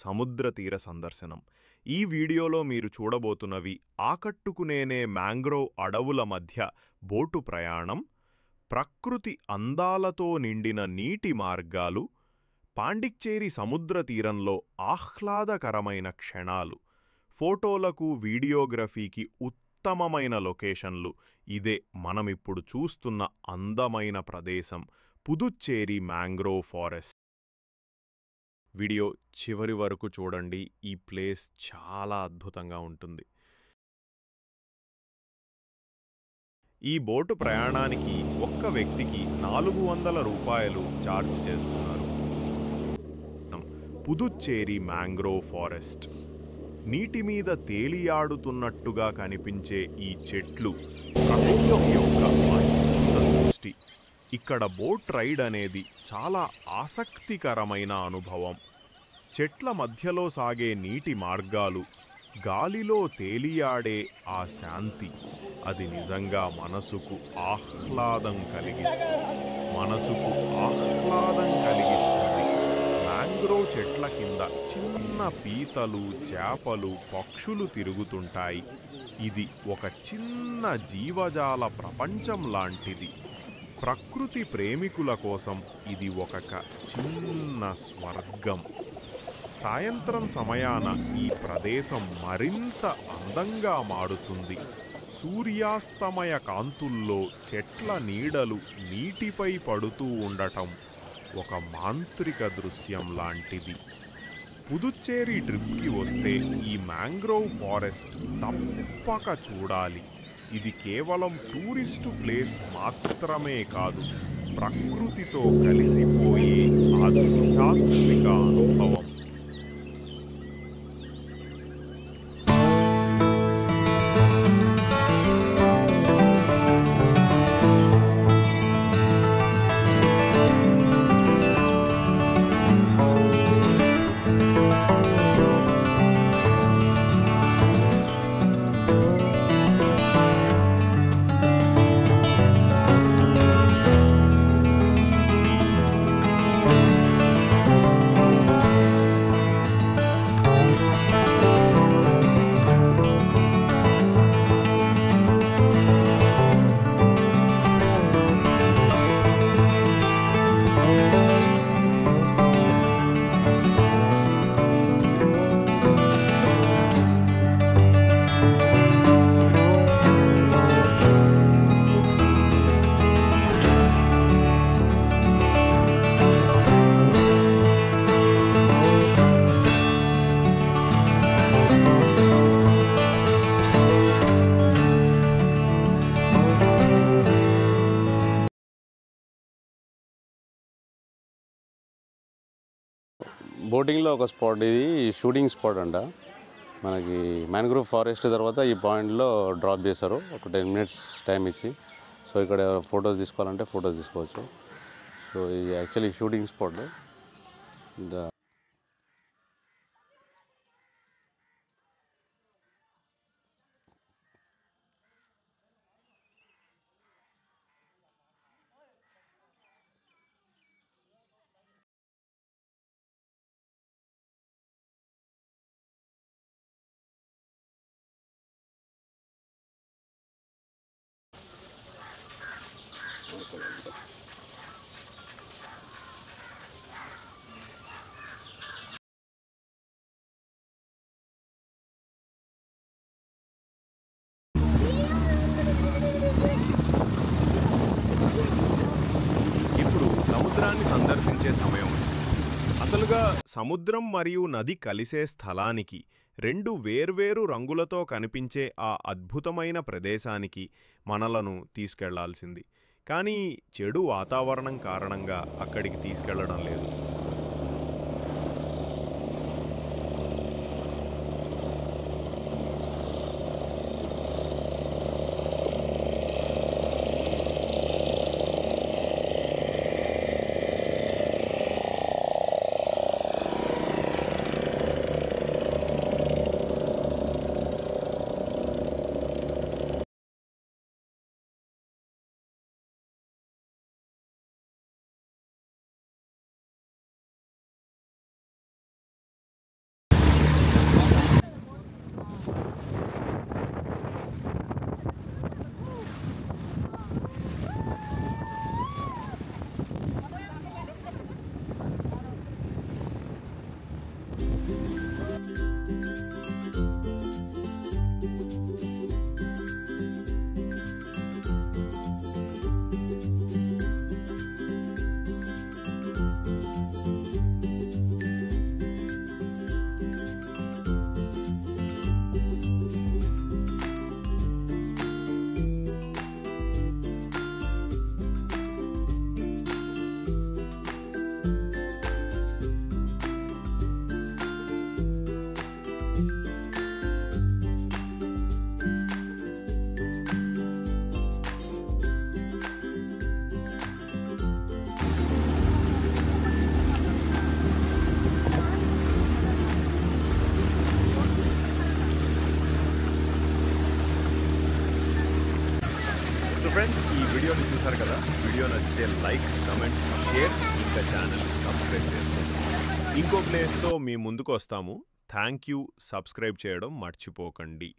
సముద్ర తీర సందర్శనం. ఈ వీడియోలో మీరు చూడబోతున్నవి ఆకట్టుకునేనే మ్యాంగ్రోవ్ అడవుల మధ్య బోటు ప్రయాణం, ప్రకృతి అందాలతో నిండిన నీటి మార్గాలు, పాండిచ్చేరి సముద్ర తీరంలో ఆహ్లాదకరమైన క్షణాలు, ఫోటోలకు వీడియోగ్రఫీకి ఉత్తమమైన లొకేషన్లు. ఇదే మనమిప్పుడు చూస్తున్న అందమైన ప్రదేశం, పుదుచ్చేరి మ్యాంగ్రోవ్ ఫారెస్ట్. వీడియో చివరి వరకు చూడండి. ఈ ప్లేస్ చాలా అద్భుతంగా ఉంటుంది. ఈ బోటు ప్రయాణానికి ఒక్క వ్యక్తికి 400 రూపాయలు ఛార్జ్ చేస్తున్నారు. Puducherry mangrove forest. నీటి మీద తేలియాడుతున్నట్టుగా కనిపించే ఈ చెట్లు ప్రకృతి యొక్క అద్భుత సృష్టి. ఇక్కడ బోట్ రైడ్ అనేది చాలా ఆసక్తికరమైన అనుభవం. చెట్ల మధ్యలో సాగే నీటి మార్గాలు, గాలిలో తేలియాడే ఆ శాంతి, అది నిజంగా మనసుకు ఆహ్లాదం కలిగిస్తుంది. మ్యాంగ్రోవ్ చెట్ల కింద చిన్న పీతలు, చేపలు, పక్షులు తిరుగుతుంటాయి. ఇది ఒక చిన్న జీవజాల ప్రపంచం లాంటిది. ప్రకృతి ప్రేమికుల కోసం ఇది ఒక చిన్న స్వర్గం. సాయంత్రం సమయాన ఈ ప్రదేశం మరింత అందంగా మారుతుంది. సూర్యాస్తమయ కాంతుల్లో చెట్ల నీడలు నీటిపై పడుతూ ఉండటం ఒక మాంత్రిక దృశ్యం లాంటిది. పుదుచ్చేరి ట్రిప్కి వస్తే ఈ మ్యాంగ్రోవ్ ఫారెస్ట్ తప్పక చూడాలి. ఇది కేవలం టూరిస్టు ప్లేస్ మాత్రమే కాదు, ప్రకృతితో కలిసిపోయే ఆధ్యాత్మిక అనుభవం. బోటింగ్లో ఒక స్పాట్, ఇది షూటింగ్ స్పాట్ అంట. మనకి మ్యాంగ్రోవ్ ఫారెస్ట్ తర్వాత ఈ పాయింట్లో డ్రాప్ చేశారు ఒక 10 minutes టైం ఇచ్చి. సో ఇక్కడ ఫొటోస్ తీసుకోవాలంటే ఫొటోస్ తీసుకోవచ్చు. సో ఇది యాక్చువల్లీ షూటింగ్ స్పాట్. ఇప్పుడు సముద్రాన్ని సందర్శించే సమయం వచ్చింది. అసలుగా సముద్రం మరియు నది కలిసే స్థలానికి, రెండు వేర్వేరు రంగులతో కనిపించే ఆ అద్భుతమైన ప్రదేశానికి మనలను తీసుకెళ్లాల్సింది. కానీ చెడు వాతావరణం కారణంగా అక్కడికి తీసుకెళ్లడం లేదు. ఫ్రెండ్స్, ఈ వీడియోని చూసారు కదా. వీడియో నచ్చితే లైక్, కమెంట్, షేర్, ఇంకా ఛానల్ని సబ్స్క్రైబ్ చేసుకోండి. ఇంకో ప్లేస్తో మీ ముందుకు వస్తాము. Thank you. సబ్స్క్రైబ్ చేయడం మర్చిపోకండి.